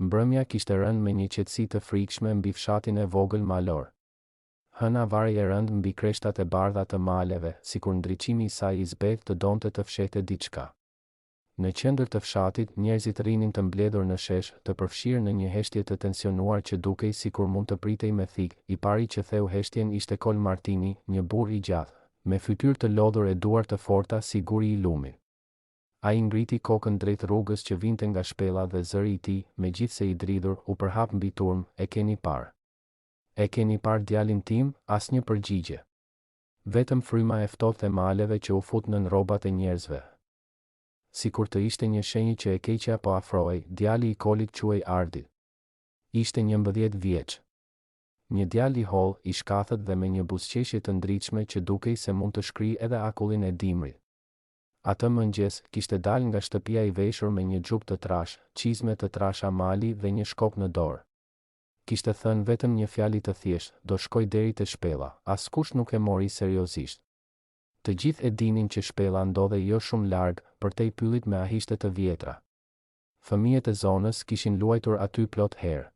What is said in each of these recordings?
Mbrëmja kishte rënë me një qetësi të frikshme mbi fshatin e vogël malor. Hëna vari e rënd mbi kreshtat e bardha të maleve, sikur ndriçimi i saj i zbet të donte të fshehte diçka. Në qendër të fshatit, njerëzit rrinin të mbledhur në shesh, të përfshirë në një heshtje të tensionuar që dukej sikur mund të pritej me thik. I pari që theu heshtjen ishte Kol Martini, një burr i gjatë, me fytyrë të lodhur e duar të forta si guri i lumit. Ai ngriti kokën drejt rrugës që vinte nga shpella dhe zëri i tij, megjithse i dridhur, u përhap mbi turm. E keni parë? E keni parë djalin tim? Asnjë përgjigje. Vetëm fryma e ftohtë e maleve që u fut nën rrobat e njerëzve. Sikur të ishte një shenjë që e keqja po afrohej, djali i Kolit quhej Ardit. Ishte 11 vjeç. Një djalë i holl, i shkathët dhe me një buzëqeshje të ndritshme që dukej se mund të shkrijë edhe akullin e dimrit. Atë mëngjes, kishte dalë nga shtëpia i veshur me një xhup të trash, çizme të trasha mali dhe një shkop në dorë. Kishte thënë vetëm një fjalë të thjeshtë, do shkoj deri te shpella. Askush nuk e mori seriozisht. Të gjithë e dinin që shpella ndodhej jo shumë larg, përtej pyllit me ahishte të vjetra. Fëmijët e zonës kishin luajtur aty plot herë.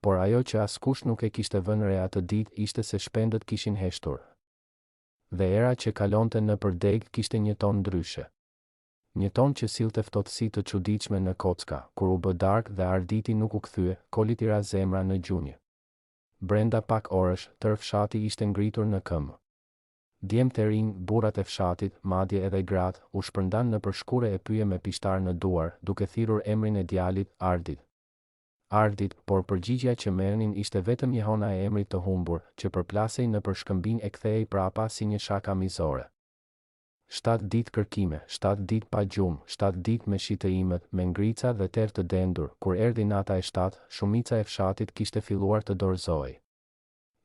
Por ajo që askush nuk e kishte vënë re atë ditë ishte se shpendët kishin heshtur. Dhe era që kalonte nëpër deg kishte një ton ndryshe. Një ton që sillte ftohtësi të çuditshme në kocka. Kur u bë darkë dhe Arditi nuk u kthye, Kolit i ra zemra në gjunjë. Brenda pak orësh, tërë fshati ishte ngritur në këmbë. Djemtë e rinj, burrat e fshatit, madje edhe gratë, u shpërndan nëpër shkure e pyje me pishtar në duar, duke thirrur emrin e djalit, Ardit. Ardit, por përgjigjja që merrnin ishte vetëm jehona e emrit të humbur, që përplasej nëpër shkëmbinj e kthehej prapa si një shaka mizore. 7 ditë kërkime, 7 ditë pa gjumë, 7 ditë me shitëimet, me ngrica dhe terë të dendur. Kur erdhi nata e 7, shumica e fshatit kishte filluar të dorëzohej.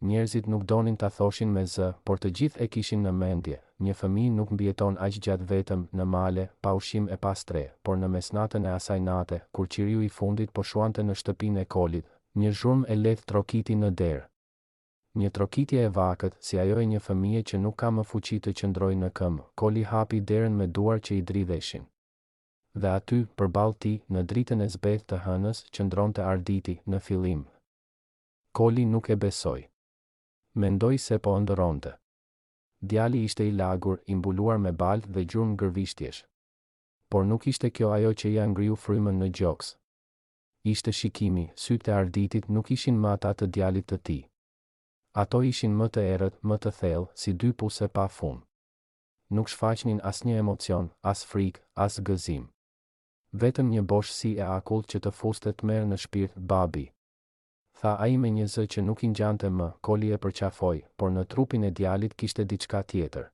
Njerëzit nuk donin ta thoshin me zë, por të gjithë e kishin në mendje. Një fëmijë nuk mbijeton aq gjatë vetëm në male, pa ushqim e pa stre, por në mesnatën e asaj nate, kur qiriu i fundit po shuante në shtëpinë e Kolit, një zhurmë e lehtë trokiti në derë. Një trokitje e vakët, si ajo e një fëmije që nuk ka më fuqi të qëndrojë në këmbë. Koli hapi derën me duar që i dridheshin. Dhe aty, përballë tij, në dritën e zbethë të hënës, qëndronte Arditi. Në fillim, Koli nuk e besoi. Mendoi se po ëndërronte. Djali ishte i lagur, i mbuluar me balë dhe gjurmë gërvishtjesh. Por nuk ishte kjo ajo që ia ngriu frymën në gjoks. Ishte shikimi, sytë e Arditit nuk ishin më ata të djalit të tij. Ato ishin më të errët, më të thellë, si dy puse pa fund. Nuk shfaqnin asnjë emocion, as frikë, as gëzim. Vetëm një boshësi e akullt që të fuste tmerr në shpirt. Babi, tha ai me një zë që nuk i ngjante më. Koli e përqafoi, por në trupin e djalit kishte diçka tjetër.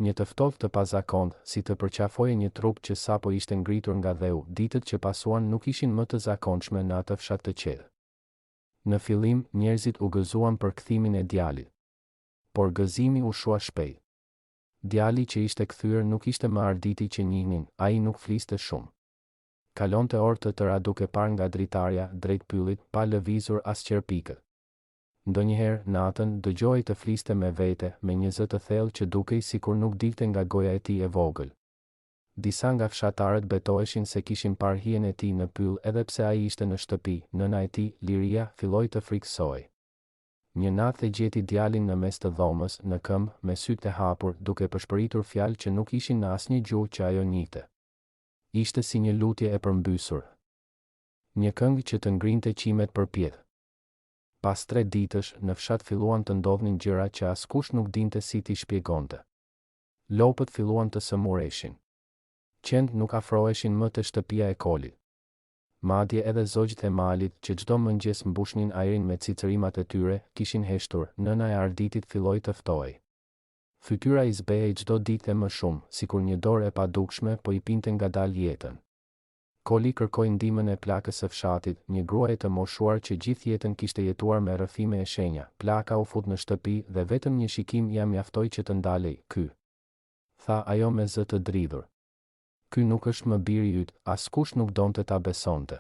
Një të ftohtë të pazakont, si të përqafoje një trup që sapo ishte ngritur nga dheu. Ditët që pasuan nuk ishin më të zakonshme në atë fshat të qetë. Në fillim, njerëzit u gëzuan për kthimin e djalit. Por gëzimi u shua shpejt. Djali që ishte kthyer nuk ishte më Arditi që njihnin, ai nuk fliste shumë. Kalonte orë të tëra duke parë nga dritarja, drejt pyllit, pa lëvizur as qerpikët. Ndonjëherë, natën, dëgjohej të fliste me vete, me një zë të thellë që dukej sikur nuk dilte nga goja e tij e vogël. Disa nga fshatarët betoheshin se kishin parë hijen e tij në pyll edhe pse ai ishte në shtëpi. Nëna e tij, Liria, filloi të frikësohej. Një natë e gjeti djalin në mes të dhomës, në këmbë, me sytë e hapur, duke përshpëritur fjalë që nuk ishin në asnjë gjuhë që ajo njihte. Ishte si një lutje e përmbysur. Një këngë që të ngrinte qimet përpjet. Pas 3 ditësh, në fshat filluan të ndodhnin gjëra që askush nuk dinte si t'i shpjegonte. Lopët filluan të sëmureshin. Qend nuk afroheshin më te shtëpia e Kolit. Madje edhe zogjtë e malit, që çdo mëngjes mbushnin ajrin me cicërimat e tyre, kishin heshtur. Nëna e Arditit filloi të ftohej. Fytyra i zbehej çdo ditë më shumë, sikur një dorë e padukshme po i pinte ngadalë jetën. Koli kërkoi ndihmën e plakës së fshatit, një gruaje të moshuar që gjithë jetën kishte jetuar me rrëfime e shenja. Plaka u fut në shtëpi dhe vetëm një shikim ia mjaftoi që të ndalej. Ky, tha ajo me zë të dridhur. Ky nuk është më biri yt, askush nuk donte ta besonte.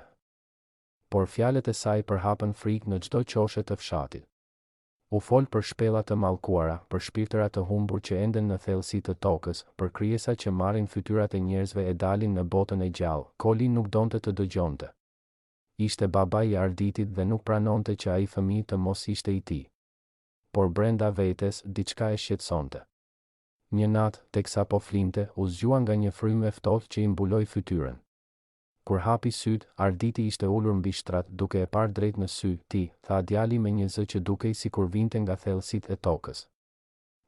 Por fjalët e saj përhapën frikë në çdo qoshe të fshatit. U fol për shpella të mallkuara, për shpirtëra të humbur që enden në thellësi të tokës, për krijesa që marrin fytyrat e njerëzve e dalin në botën e gjallë. Koli nuk donte të dëgjonte. Ishte baba i Arditit dhe nuk pranonte që ai fëmijë të mos ishte i tij. Por brenda vetes diçka e shqetësonte. Një natë, teksa po flinte, u zgjua nga një frymë e ftohtë që i mbuloi fytyrën. Kur hapi syt, Arditi ishte ulur mbi shtrat duke e parë drejt në sy. Ti, tha djali me një zë që dukej sikur vinte nga thellësitë e tokës.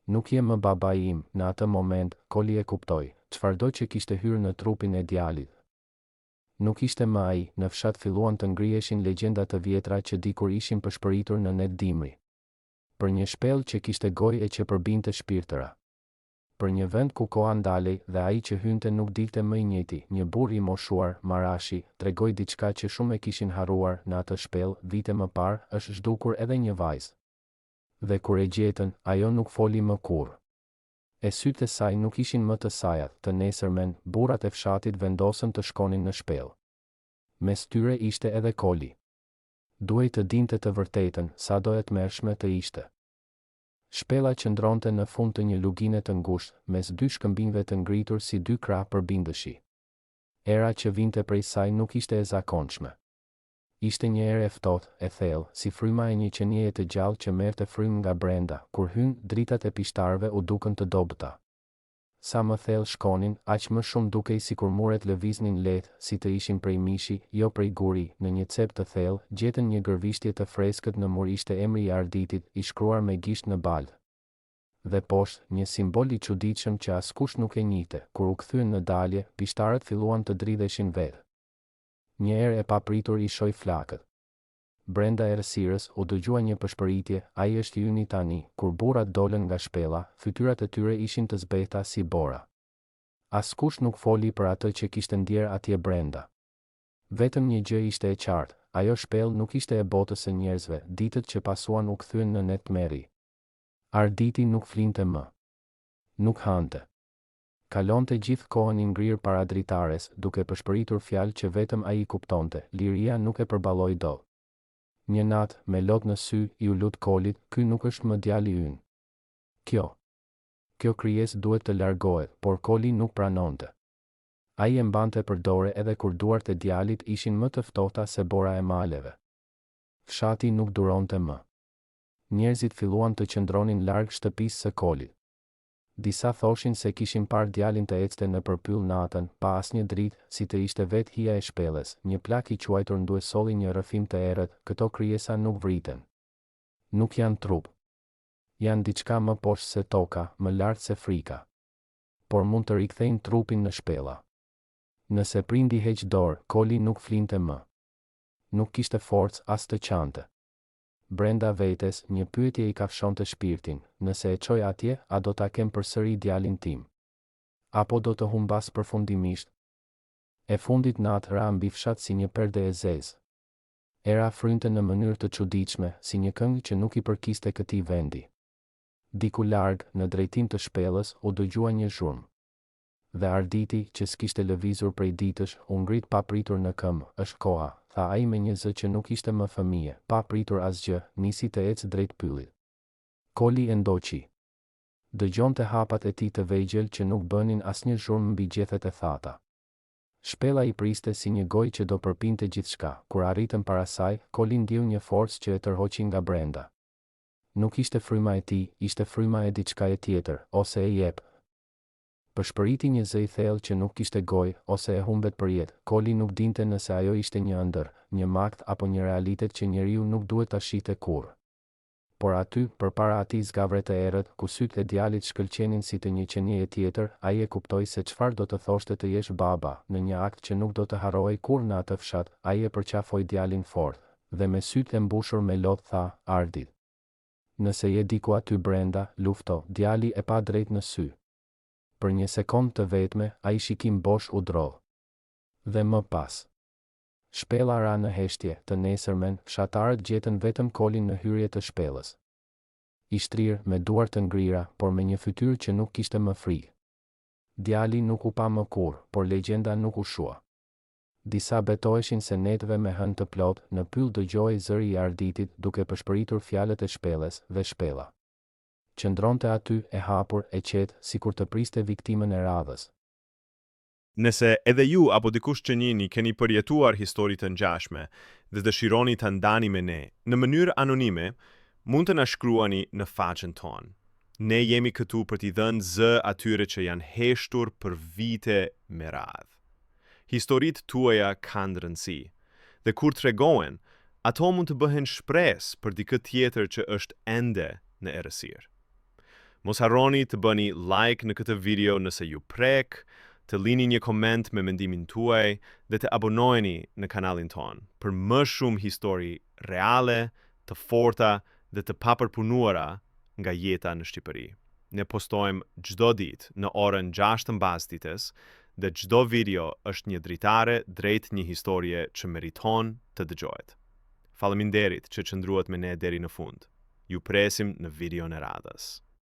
Nuk je më babai im. Në atë moment, Koli e kuptoi çfarëdo që kishte hyrë në trupin e djalit. Nuk ishte më ai. Në fshat filluan të ngriheshin legjenda të vjetra që dikur ishin përshpëritur në net dimri. Për një shpellë që kishte gojë e që përbinte shpirtëra. Për një vend ku koha ndalej dhe ai që hynte nuk dilte më i njëjti, një burr i moshuar, Marashi, tregoi diçka që shumë e kishin harruar. Në atë shpellë, vite më parë, është zhdukur edhe një vajzë. Dhe kur e gjetën, ajo nuk foli më kurrë. E sytë e saj nuk ishin më të sajat. Të nesërmen, burrat e fshatit vendosën të shkonin në shpellë. Mes tyre ishte edhe Koli. Duhej të dinte të vërtetën, sado e tmerrshme të ishte. Shpella qëndronte në fund të një lugine të ngushtë, mes dy shkëmbinjve të ngritur si dy krah përbindëshi. Era që vinte prej saj nuk ishte e zakonshme. Ishte një erë e ftohtë, e thellë, si fryma e një qenieje të gjallë që merrte frymë nga brenda. Kur hyn, dritat e pishtarëve u dukën të dobëta. Sa më thellë shkonin, aq më shumë dukej sikur muret lëviznin lehtë, si të ishin prej mishi, jo prej guri. Në një cep të thellë, gjetën një gërvishtje të freskët. Në mur ishte emri i Arditit, i shkruar me gisht në balë. Dhe poshtë, një simbol i çuditshëm që askush nuk e njihte. Kur u kthyen në dalje, pishtarët filluan të dridheshin vetë. Një erë e papritur i shoi flakët. Brenda errësirës u dëgjua një përshpëritje, ai është i yni tani. Kur burrat dolën nga shpella, fytyrat e tyre ishin të zbehta si bora. Askush nuk foli për atë që kishte ndier atje brenda. Vetëm një gjë ishte e qartë, ajo shpellë nuk ishte e botës së njerëzve. Ditët që pasuan u kthyen në net merri. Arditi nuk flinte më. Nuk hante. Kalonte gjithë kohën i ngrirë para dritares, duke përshpëritur fjalë që vetëm ai i kuptonte. Liria nuk e përballoi dot. Një natë, me lot në sy, i u lut Kolit, ky nuk është më djali ynë. Kjo krijesë duhet të largohet, por Koli nuk pranonte. Ai e mbante për dorë edhe kur duart e djalit ishin më të ftohta se bora e maleve. Fshati nuk duronte më. Njerëzit filluan të qëndronin larg shtëpisë së Kolit. Disa thoshin se kishin parë djalin të ecte në përpyll natën, pa asnjë dritë, si të ishte vetë hija e shpellës. Një plak i quajtur ndue solli një rrëfim të errët. Këto krijesa nuk vriten. Nuk janë trup. Janë diçka më poshtë se toka, më lart se frika. Por mund të rikthejnë trupin në shpella. Nëse prindi heq dorë, Koli nuk flinte më. Nuk kishte forcë as të qante. Brenda vetes, një pyetje i kafshonte shpirtin. Nëse e çoj atje, a do ta kem përsëri djalin tim? Apo do të humbas përfundimisht? E fundit natë ra mbi fshat si një perde e zezë. Era frynte në mënyrë të çuditshme, si një këngë që nuk i përkiste këtij vendi. Diku larg, në drejtim të shpellës, u dëgjua një zhurmë. Dhe Arditi, që s'kishte lëvizur prej ditësh, u ngrit pa pritur në këmbë. Është koha, tha ai me një zë që nuk ishte më fëmijë. Pa pritur asgjë, nisi të ecë drejt pyllit. Koli e ndoqi. Dëgjonte hapat e tij të vegjël që nuk bënin asnjë zhurmë mbi gjethet e thata. Shpella i priste si një gojë që do përpinte gjithçka. Kur arritën para saj, Koli ndjeu një forcë që e tërhoqi nga brenda. Nuk ishte fryma e tij, ishte fryma e diçka tjetër, ose e jep. Përshpëriti një zë i thellë që nuk kishte gojë, ose e humbet për jetë. Koli nuk dinte nëse ajo ishte një ëndër, një makt apo një realitet që njeriu nuk duhet ta shihte kurrë. Por aty, përpara atij zgavre të errët, ku sytë e djalit shkëlqenin si të një qenieje tjetër, ai e kuptoi se çfarë do të thoshte të jesh baba. Në një akt që nuk do të harrohej kurrë në atë fshat, ai e përqafoi djalin fort, dhe me sytë e mbushur me lot tha, Ardit. Nëse je diku aty brenda, lufto. Djali e pa drejt në sy. Për një sekond të vetme, ai shikim bosh u drodh. Dhe më pas. Shpella ra në heshtje. Të nesërmen, fshatarët gjetën vetëm Kolin në hyrje të shpellës. I shtrirë, me duar të ngrira, por me një fytyrë që nuk kishte më frikë. Djali nuk u pa më kurrë, por legjenda nuk u shua. Disa betoheshin se netëve me hënë të plot, në pyll dëgjohej zëri i Arditit duke përshpëritur fjalët e shpellës, dhe shpella qëndronte aty, e hapur, e qetë, sikur të priste viktimën e radhës. Nëse edhe ju apo dikush që njihni keni përjetuar histori të ngjashme dhe dëshironi ta ndani me ne në mënyrë anonime, mund të na shkruani në faqen tonë. Ne jemi këtu për t'i dhënë zë atyre që janë heshtur për vite me radhë. Historitë tuaja kanë rëndësi, dhe kur tregohen, ato mund të bëhen shpresë për dikë tjetër që është ende në errësirë. Mos harroni të bëni like në këtë video nëse ju prek, të lini një koment me mendimin tuaj dhe të abonoheni në kanalin ton për më shumë histori reale, të forta dhe të papërpunuara nga jeta në Shqipëri. Ne postojmë çdo ditë në orën 6 të mbasdites dhe çdo video është një dritare drejt një historie që meriton të dëgjohet. Faleminderit që qëndruat me ne deri në fund. Ju presim në videon e radhës.